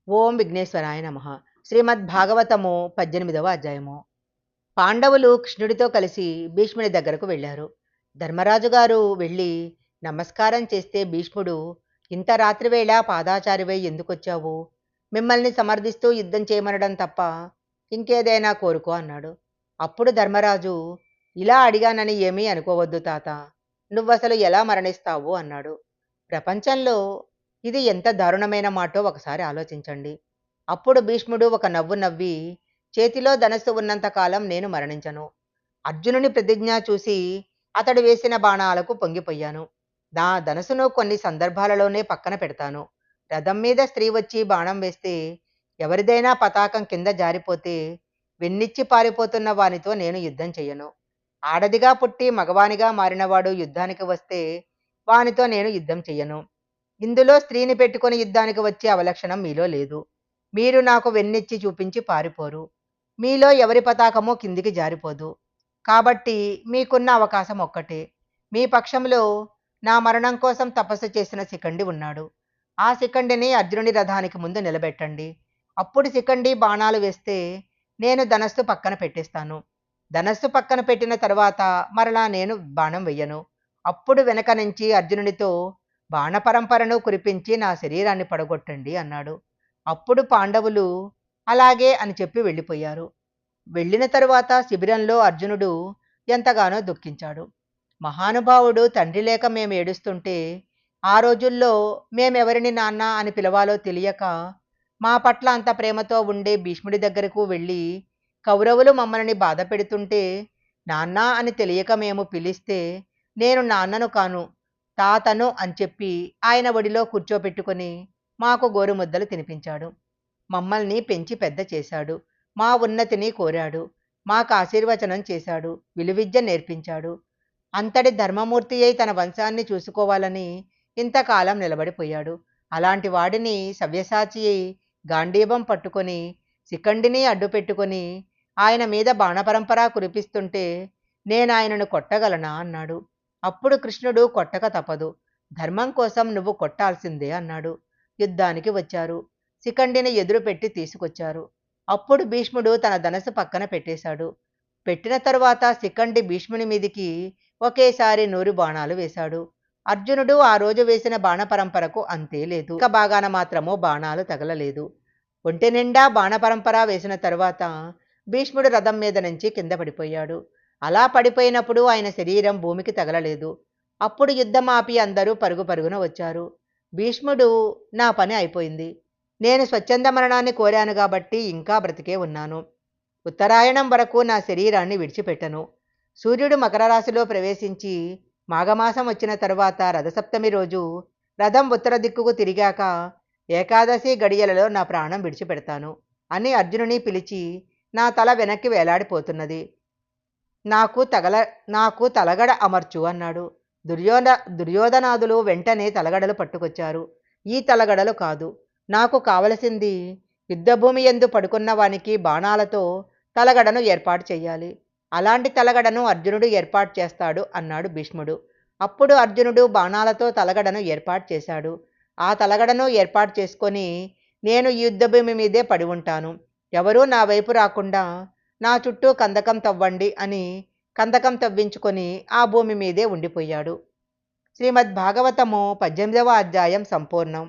ఓం విఘ్నేశ్వరాయ నమః. శ్రీమద్భాగవతము 18వ అధ్యాయము. పాండవులు కృష్ణుడితో కలిసి భీష్ముని దగ్గరకు వెళ్ళారు. ధర్మరాజు గారు వెళ్ళి నమస్కారం చేస్తే భీష్ముడు, ఇంత రాత్రివేళ పాదాచారివై ఎందుకొచ్చావు? మిమ్మల్ని సమర్థిస్తూ యుద్ధం చేయమనడం తప్ప ఇంకేదైనా కోరుకో అన్నాడు. అప్పుడు ధర్మరాజు, ఇలా అడిగానని ఏమీ అనుకోవద్దు తాత, నువ్వసలు ఎలా మరణిస్తావు అన్నాడు. ప్రపంచంలో ఇది ఎంత దారుణమైన మాటో ఒకసారి ఆలోచించండి. అప్పుడు భీష్ముడు ఒక నవ్వు నవ్వి, చేతిలో ధనస్సు ఉన్నంత కాలం నేను మరణించను. అర్జునుని ప్రతిజ్ఞ చూసి అతడు వేసిన బాణాలకు పొంగిపోయాను. నా ధనస్సును కొన్ని సందర్భాలలోనే పక్కన పెడతాను. రథం మీద స్త్రీ వచ్చి బాణం వేస్తే, ఎవరిదైనా పతాకం కింద జారిపోతే వెన్నిచ్చి పారిపోతున్న వానితో నేను యుద్ధం చెయ్యను. ఆడదిగా పుట్టి మగవానిగా మారినవాడు యుద్ధానికి వస్తే వానితో నేను యుద్ధం చెయ్యను. ఇందులో స్త్రీని పెట్టుకొని యుద్ధానికి వచ్చే అవలక్షణం మీలో లేదు. మీరు నాకు వెన్నిచ్చి చూపించి పారిపోరు. మీలో ఎవరి పతాకమో కిందికి జారిపోదు. కాబట్టి మీకున్న అవకాశం ఒక్కటే. మీ పక్షంలో నా మరణం కోసం తపస్సు చేసిన శిఖండి ఉన్నాడు. ఆ శిఖండిని అర్జునుడి రథానికి ముందు నిలబెట్టండి. అప్పుడు శిఖండి బాణాలు వేస్తే నేను ధనస్సు పక్కన పెట్టేస్తాను. ధనస్సు పక్కన పెట్టిన తర్వాత మరలా నేను బాణం వెయ్యను. అప్పుడు వెనక నుంచి అర్జునుడితో బాణపరంపరను కురిపించి నా శరీరాన్ని పడగొట్టండి అన్నాడు. అప్పుడు పాండవులు అలాగే అని చెప్పి వెళ్ళిపోయారు. వెళ్ళిన తరువాత శిబిరంలో అర్జునుడు ఎంతగానో దుఃఖించాడు. మహానుభావుడు తండ్రి లేక మేము ఏడుస్తుంటే, ఆ రోజుల్లో మేమెవరిని నాన్న అని పిలవాలో తెలియక మా పట్ల అంత ప్రేమతో ఉండే భీష్ముడి దగ్గరకు వెళ్ళి కౌరవులు మమ్మల్ని బాధ పెడుతుంటే నాన్న అని తెలియక మేము పిలిస్తే నేను నాన్నను కాను తాతను అని చెప్పి ఆయన ఒడిలో కూర్చోపెట్టుకొని మాకు గోరుముద్దలు తినిపించాడు. మమ్మల్ని పెంచి పెద్ద చేశాడు. మా ఉన్నతిని కోరాడు. మాకు ఆశీర్వచనం చేశాడు. విలువిద్య నేర్పించాడు. అంతటి ధర్మమూర్తి అయి తన వంశాన్ని చూసుకోవాలని ఇంతకాలం నిలబడిపోయాడు. అలాంటి వాడిని సవ్యసాచి అయి గాంధీవం పట్టుకొని శిఖండిని అడ్డు పెట్టుకొని ఆయన మీద బాణపరంపర కురిపిస్తుంటే నేను ఆయనను కొట్టగలనా అన్నాడు. అప్పుడు కృష్ణుడు, కొట్టక తప్పదు, ధర్మం కోసం నువ్వు కొట్టాల్సిందే అన్నాడు. యుద్ధానికి వచ్చారు. శిఖండిని ఎదురు పెట్టి తీసుకొచ్చారు. అప్పుడు భీష్ముడు తన ధనస్సు పక్కన పెట్టేశాడు. పెట్టిన తరువాత శిఖండి భీష్ముని మీదికి ఒకేసారి 100 బాణాలు వేశాడు. అర్జునుడు ఆ రోజు వేసిన బాణ పరంపరకు అంతే లేదు. ఒక భాగాన మాత్రమో బాణాలు తగలలేదు. ఒంటి నిండా బాణపరంపర వేసిన తరువాత భీష్ముడు రథం మీద నుంచి కింద పడిపోయాడు. అలా పడిపోయినప్పుడు ఆయన శరీరం భూమికి తగలలేదు. అప్పుడు యుద్ధం ఆపి అందరూ పరుగు పరుగున వచ్చారు. భీష్ముడు, నా పని అయిపోయింది. నేను స్వచ్ఛంద మరణాన్ని కోరాను కాబట్టి ఇంకా బ్రతికే ఉన్నాను. ఉత్తరాయణం వరకు నా శరీరాన్ని విడిచిపెట్టను. సూర్యుడు మకర రాశిలో ప్రవేశించి మాఘమాసం వచ్చిన తరువాత రథసప్తమి రోజు రథం ఉత్తర దిక్కుకు తిరిగాక ఏకాదశి గడియలలో నా ప్రాణం విడిచిపెడతాను అని అర్జునుని పిలిచి, నా తల వెనక్కి వేలాడిపోతున్నది, నాకు తలగడ అమర్చు అన్నాడు. దుర్యోధనాదులు వెంటనే తలగడలు పట్టుకొచ్చారు. ఈ తలగడలు కాదు, నాకు కావలసింది యుద్ధభూమి యందు పడుకున్న వానికి బాణాలతో తలగడను ఏర్పాటు చెయ్యాలి. అలాంటి తలగడను అర్జునుడు ఏర్పాటు చేస్తాడు అన్నాడు భీష్ముడు. అప్పుడు అర్జునుడు బాణాలతో తలగడను ఏర్పాటు చేశాడు. ఆ తలగడను ఏర్పాటు చేసుకొని, నేను ఈ యుద్ధభూమి మీదే పడి ఉంటాను. ఎవరూ నా వైపు రాకుండా నా చుట్టూ కందకం తవ్వండి అని కందకం తవ్వించుకొని ఆ భూమి మీదే ఉండిపోయాడు. శ్రీమద్భాగవతము 18వ అధ్యాయం సంపూర్ణం.